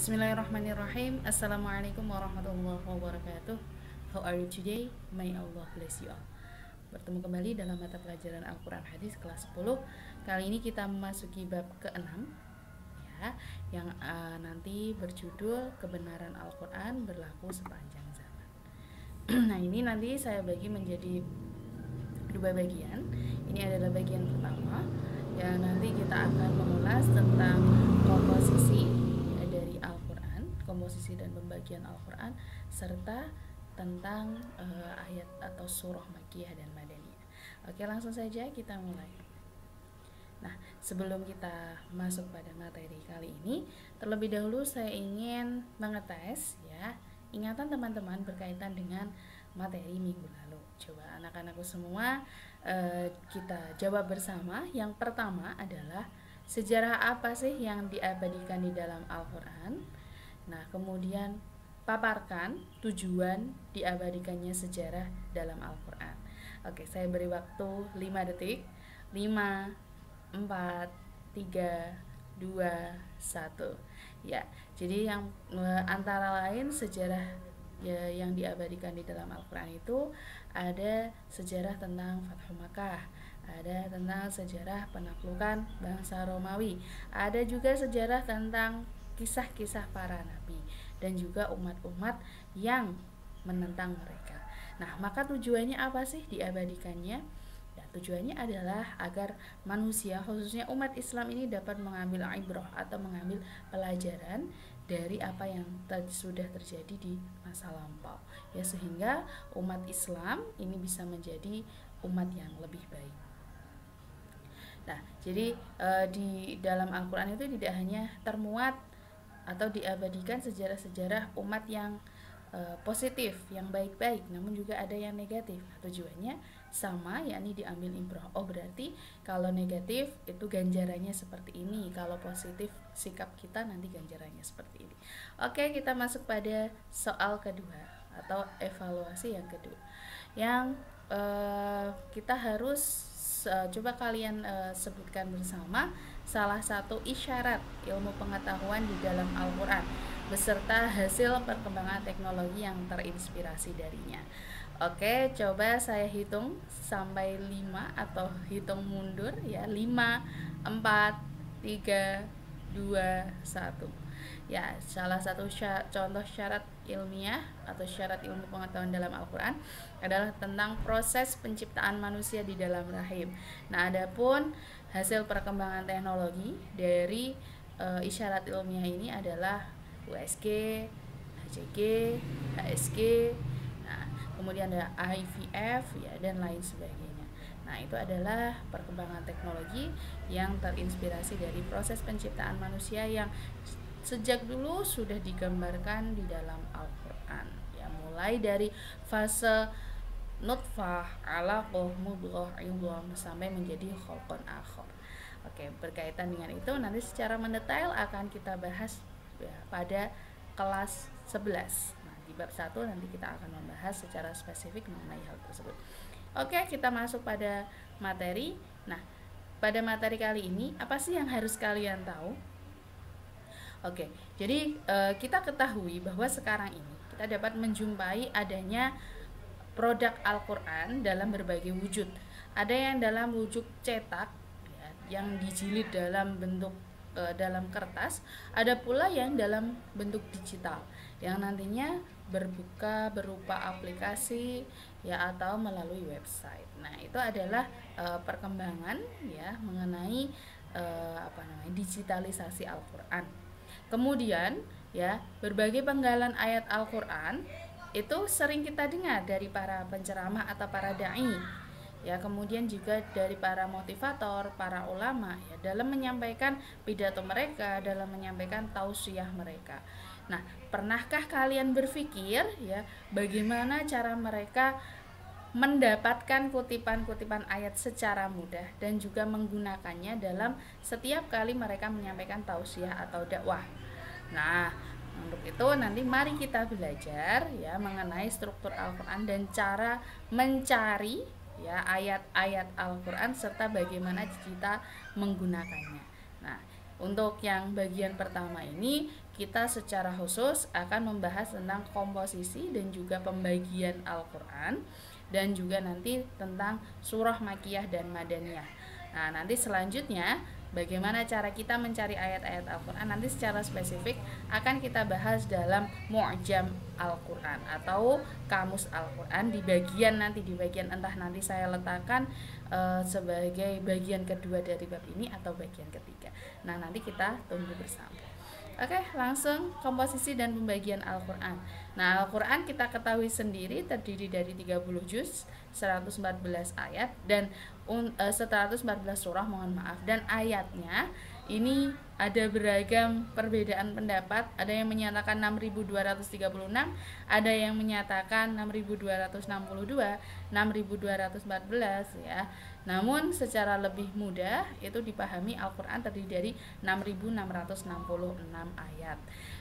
Bismillahirrahmanirrahim. Assalamualaikum warahmatullahi wabarakatuh. How are you today? May Allah bless you all. Bertemu kembali dalam mata pelajaran Al-Quran Hadis kelas 10. Kali ini kita memasuki bab ke-6 ya, yang nanti berjudul Kebenaran Al-Quran Berlaku Sepanjang Zaman. Nah, ini nanti saya bagi menjadi dua bagian. Ini adalah bagian pertama yang nanti kita akan mengulas tentang komposisi dari Al-Quran, komposisi dan pembagian Al-Quran, serta tentang ayat atau surah Makkiyah dan Madaniyah. Oke, langsung saja kita mulai. Nah, sebelum kita masuk pada materi kali ini, terlebih dahulu saya ingin mengetes ya ingatan teman-teman berkaitan dengan materi minggu lalu. Coba anak-anakku semua kita jawab bersama. Yang pertama adalah sejarah apa sih yang diabadikan di dalam Al-Quran? Nah, kemudian paparkan tujuan diabadikannya sejarah dalam Al-Quran. Oke, saya beri waktu 5 detik. 5, 4, 3, 2, 1. Ya, jadi yang antara lain sejarah ya, yang diabadikan di dalam Al-Quran itu ada sejarah tentang Fathu Makkah, ada tentang sejarah penaklukan bangsa Romawi, ada juga sejarah tentang kisah-kisah para nabi dan juga umat-umat yang menentang mereka. Nah, maka tujuannya apa sih diabadikannya? Ya, tujuannya adalah agar manusia, khususnya umat Islam ini dapat mengambil ibrah atau mengambil pelajaran dari apa yang sudah terjadi di masa lampau, ya, sehingga umat Islam ini bisa menjadi umat yang lebih baik. Nah, jadi di dalam Al-Quran itu tidak hanya termuat atau diabadikan sejarah-sejarah umat yang positif, yang baik-baik, namun juga ada yang negatif. Tujuannya sama, yakni diambil ibrah. Oh, berarti kalau negatif itu ganjarannya seperti ini, kalau positif sikap kita nanti ganjarannya seperti ini. Oke, kita masuk pada soal kedua atau evaluasi yang kedua, yang kita harus coba kalian sebutkan bersama salah satu isyarat ilmu pengetahuan di dalam Al-Quran beserta hasil perkembangan teknologi yang terinspirasi darinya. Oke, coba saya hitung sampai 5 atau hitung mundur ya. 5, 4, 3, 2, 1. Ya, salah satu contoh syarat ilmiah atau syarat ilmu pengetahuan dalam Al-Quran adalah tentang proses penciptaan manusia di dalam rahim. Nah, adapun hasil perkembangan teknologi dari isyarat ilmiah ini adalah USG, HCG, HSG, nah, kemudian ada IVF ya, dan lain sebagainya. Nah, itu adalah perkembangan teknologi yang terinspirasi dari proses penciptaan manusia yang sejak dulu sudah digambarkan di dalam Al-Quran ya, mulai dari fase nutfah, alaqah, mudghah, idham sampai menjadi khalqan akhar. Oke, berkaitan dengan itu nanti secara mendetail akan kita bahas ya, pada kelas 11. Nah, di bab 1 nanti kita akan membahas secara spesifik mengenai hal tersebut. Oke, kita masuk pada materi. Nah, pada materi kali ini apa sih yang harus kalian tahu? Oke, jadi kita ketahui bahwa sekarang ini kita dapat menjumpai adanya produk Al-Quran dalam berbagai wujud. Ada yang dalam wujud cetak ya, yang dijilid dalam bentuk dalam kertas, ada pula yang dalam bentuk digital yang nantinya berupa aplikasi ya atau melalui website. Nah, itu adalah perkembangan ya mengenai digitalisasi Al-Quran. Kemudian ya, berbagai penggalan ayat Al-Quran itu sering kita dengar dari para penceramah atau para dai ya, kemudian juga dari para motivator, para ulama ya, dalam menyampaikan pidato mereka, dalam menyampaikan tausiah mereka. Nah, pernahkah kalian berpikir ya bagaimana cara mereka mendapatkan kutipan-kutipan ayat secara mudah dan juga menggunakannya dalam setiap kali mereka menyampaikan tausiah atau dakwah? Nah, untuk itu nanti mari kita belajar ya mengenai struktur Al-Quran dan cara mencari ya ayat-ayat Al-Quran serta bagaimana kita menggunakannya. Nah, untuk yang bagian pertama ini kita secara khusus akan membahas tentang komposisi dan juga pembagian Al-Quran, dan juga nanti tentang surah Makkiyah dan Madaniyah. Nah, nanti selanjutnya bagaimana cara kita mencari ayat-ayat Al-Quran nanti secara spesifik akan kita bahas dalam Mu'jam Al-Quran atau Kamus Al-Quran di bagian entah nanti saya letakkan sebagai bagian kedua dari bab ini atau bagian ketiga. Nah, nanti kita tunggu bersama. Oke, langsung komposisi dan pembagian Al-Quran. Nah, Al-Quran kita ketahui sendiri terdiri dari 30 juz, 114 ayat, dan 114 surah, dan ayatnya ini ada beragam perbedaan pendapat. Ada yang menyatakan 6.236, ada yang menyatakan 6.262, 6.214 ya. Namun secara lebih mudah itu dipahami Al-Quran terdiri dari 6.666 ayat.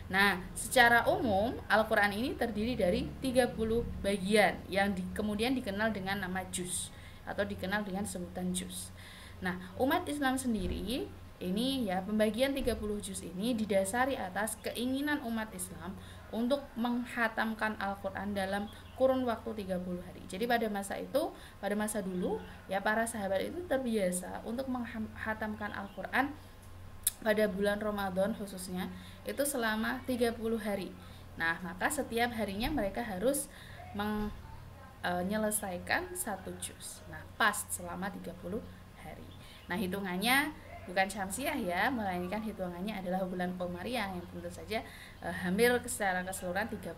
Nah, secara umum Al-Quran ini terdiri dari 30 bagian yang kemudian dikenal dengan nama juz atau dikenal dengan sebutan juz. Nah, umat Islam sendiri ini ya, pembagian 30 juz ini didasari atas keinginan umat Islam untuk menghatamkan Al-Quran dalam kurun waktu 30 hari. Jadi pada masa dulu ya, para sahabat itu terbiasa untuk menghatamkan Al-Quran pada bulan Ramadan khususnya itu selama 30 hari. Nah, maka setiap harinya mereka harus menyelesaikan 1 juz. Nah, pas selama 30 hari. Nah, hitungannya bukan syamsiah ya, melainkan hitungannya adalah bulan Qamariyah yang tentu saja hampir secara keseluruhan 30.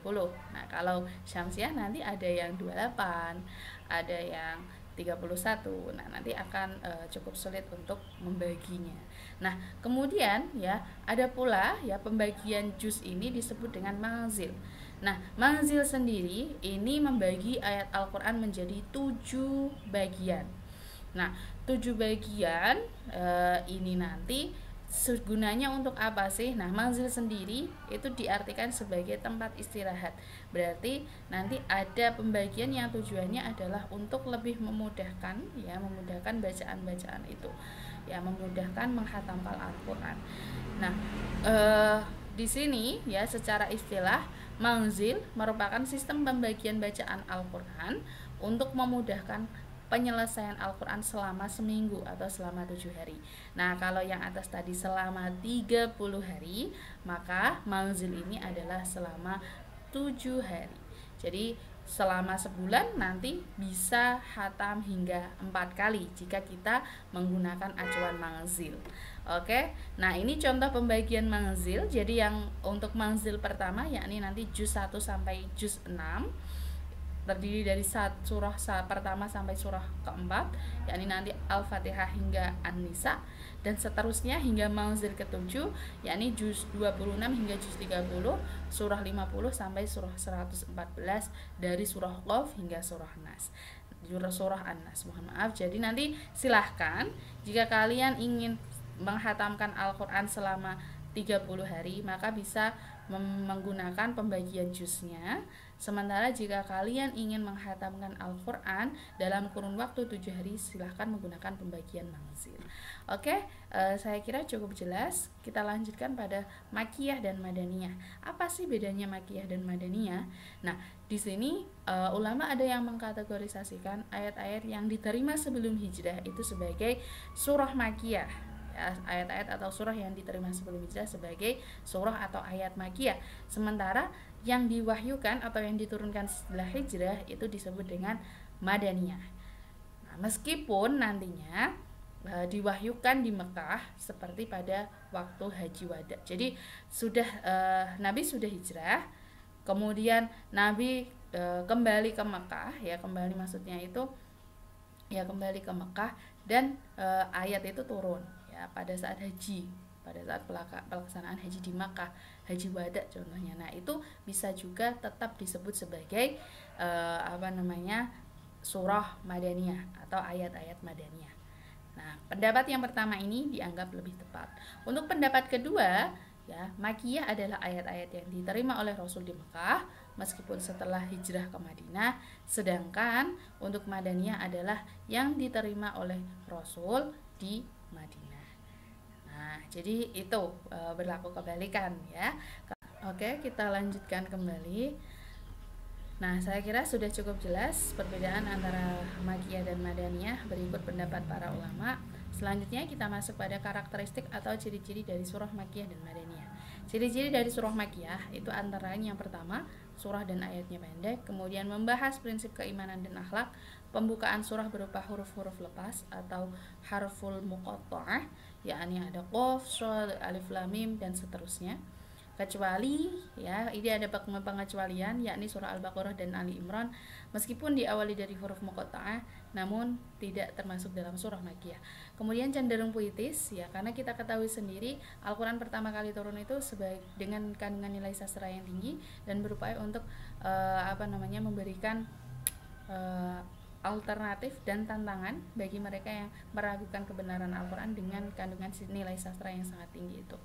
Nah, kalau syamsiah nanti ada yang 28, ada yang 31. Nah, nanti akan cukup sulit untuk membaginya. Nah, kemudian ya ada pula ya pembagian juz ini disebut dengan manzil. Nah, manzil sendiri ini membagi ayat Al-Quran menjadi 7 bagian. Nah, 7 bagian ini nanti gunanya untuk apa sih? Nah, manzil sendiri itu diartikan sebagai tempat istirahat. Berarti nanti ada pembagian yang tujuannya adalah untuk lebih memudahkan bacaan-bacaan itu. Ya, memudahkan menghatamkan Al-Quran. Nah, di sini ya secara istilah manzil merupakan sistem pembagian bacaan Al-Quran untuk memudahkan penyelesaian Al-Quran selama seminggu atau selama 7 hari. Nah, kalau yang atas tadi selama 30 hari, maka manzil ini adalah selama 7 hari. Jadi selama sebulan nanti bisa khatam hingga 4 kali jika kita menggunakan acuan manzil. Oke, nah ini contoh pembagian manzil. Jadi yang untuk manzil pertama yakni nanti juz 1 sampai juz 6 terdiri dari surah pertama sampai surah keempat, yakni nanti Al-Fatihah hingga An-Nisa, dan seterusnya hingga manzil ke-7 yakni juz 26 hingga juz 30, surah 50 sampai surah 114 dari surah Qaf hingga surah Nas. Surah An-Nas, mohon maaf. Jadi nanti silahkan jika kalian ingin menghatamkan Al-Quran selama 30 hari maka bisa menggunakan pembagian juznya. Sementara jika kalian ingin menghatamkan Al-Quran dalam kurun waktu 7 hari silahkan menggunakan pembagian manzil. Oke, saya kira cukup jelas. Kita lanjutkan pada Makkiyah dan Madaniyah. Apa sih bedanya Makkiyah dan Madaniyah? Nah, di sini ulama ada yang mengkategorisasikan ayat-ayat yang diterima sebelum hijrah itu sebagai surah Makkiyah. Ayat-ayat atau surah yang diterima sebelum hijrah sebagai surah atau ayat Makkiyah. Sementara yang diwahyukan atau yang diturunkan setelah hijrah itu disebut dengan Madaniyah. Nah, meskipun nantinya diwahyukan di Mekah seperti pada waktu Haji Wada. Jadi Nabi sudah hijrah, kemudian Nabi kembali ke Mekah, ya kembali maksudnya itu ya kembali ke Mekah, dan ayat itu turun ya pada saat haji, pada saat pelaksanaan haji di Makkah, Haji Wada contohnya. Nah, itu bisa juga tetap disebut sebagai surah Madaniyah atau ayat-ayat Madaniyah. Nah, pendapat yang pertama ini dianggap lebih tepat. Untuk pendapat kedua, ya, Makkiyah adalah ayat-ayat yang diterima oleh Rasul di Mekah meskipun setelah hijrah ke Madinah, sedangkan untuk Madaniyah adalah yang diterima oleh Rasul di Madinah. Nah, jadi itu berlaku kebalikan ya. Oke, kita lanjutkan kembali. Nah, saya kira sudah cukup jelas perbedaan antara Makkiyah dan Madaniyah. Berikut pendapat para ulama. Selanjutnya kita masuk pada karakteristik atau ciri-ciri dari surah Makkiyah dan Madaniyah. Ciri-ciri dari surah Makkiyah itu antara lain yang pertama, surah dan ayatnya pendek, kemudian membahas prinsip keimanan dan akhlak, pembukaan surah berupa huruf-huruf lepas atau harful muqatta'ah, yakni ada qaf, shad, alif lam mim dan seterusnya. Kecuali ya, ini ada pengecualian yakni surah Al-Baqarah dan Ali Imran meskipun diawali dari huruf muqatta'ah namun tidak termasuk dalam surah Makkiyah. Kemudian cenderung puitis ya, karena kita ketahui sendiri Al-Qur'an pertama kali turun itu dengan kandungan nilai sastra yang tinggi dan berupaya untuk memberikan alternatif dan tantangan bagi mereka yang meragukan kebenaran Al-Qur'an dengan kandungan nilai sastra yang sangat tinggi itu.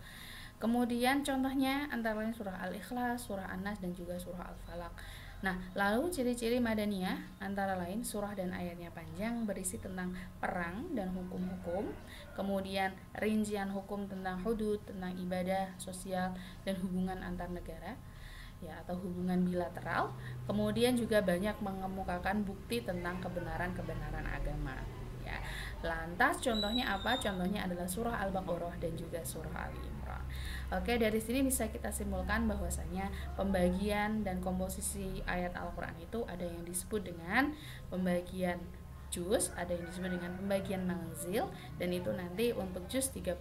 Kemudian contohnya antara lain surah Al-Ikhlas, surah An-Nas dan juga surah Al-Falaq. Nah, lalu ciri-ciri Madaniyah antara lain surah dan ayatnya panjang, berisi tentang perang dan hukum-hukum, kemudian rincian hukum tentang hudud, tentang ibadah, sosial dan hubungan antar negara ya, atau hubungan bilateral. Kemudian juga banyak mengemukakan bukti tentang kebenaran-kebenaran agama ya. Lantas contohnya apa? Contohnya adalah surah Al-Baqarah dan juga surah Ali Imran. Oke, dari sini bisa kita simpulkan bahwasanya pembagian dan komposisi ayat Al-Qur'an itu ada yang disebut dengan pembagian juz, ada yang disebut dengan pembagian manzil, dan itu nanti untuk juz 30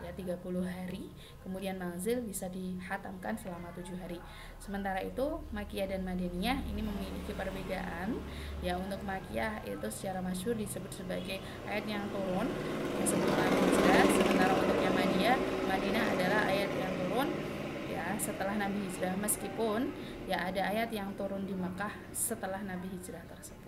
ya 30 hari, kemudian manzil bisa dihatamkan selama 7 hari. Sementara itu Makkiyah dan Madaniyah ini memiliki perbedaan ya. Untuk Makkiyah itu secara masyhur disebut sebagai ayat yang turun yang sebelum Nabi Hijrah, sementara untuk yang Madinah adalah ayat yang turun ya setelah Nabi Hijrah, meskipun ya ada ayat yang turun di Makkah setelah Nabi Hijrah tersebut.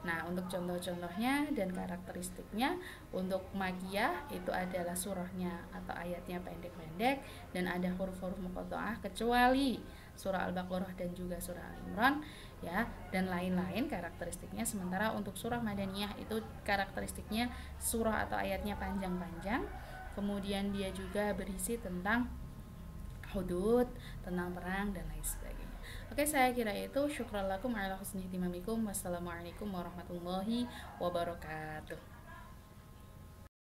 Nah, untuk contoh-contohnya dan karakteristiknya, untuk Makkiyah itu adalah surahnya atau ayatnya pendek-pendek dan ada huruf-huruf muqatta'ah kecuali surah Al-Baqarah dan juga surah Al-Imran ya, dan lain-lain karakteristiknya. Sementara untuk surah Madaniyah itu karakteristiknya surah atau ayatnya panjang-panjang, kemudian dia juga berisi tentang hudud, tentang perang dan lain sebagainya. Oke, saya kira itu. Syukran lakum ala husni ihtimamikum. Wassalamualaikum warahmatullahi wabarakatuh.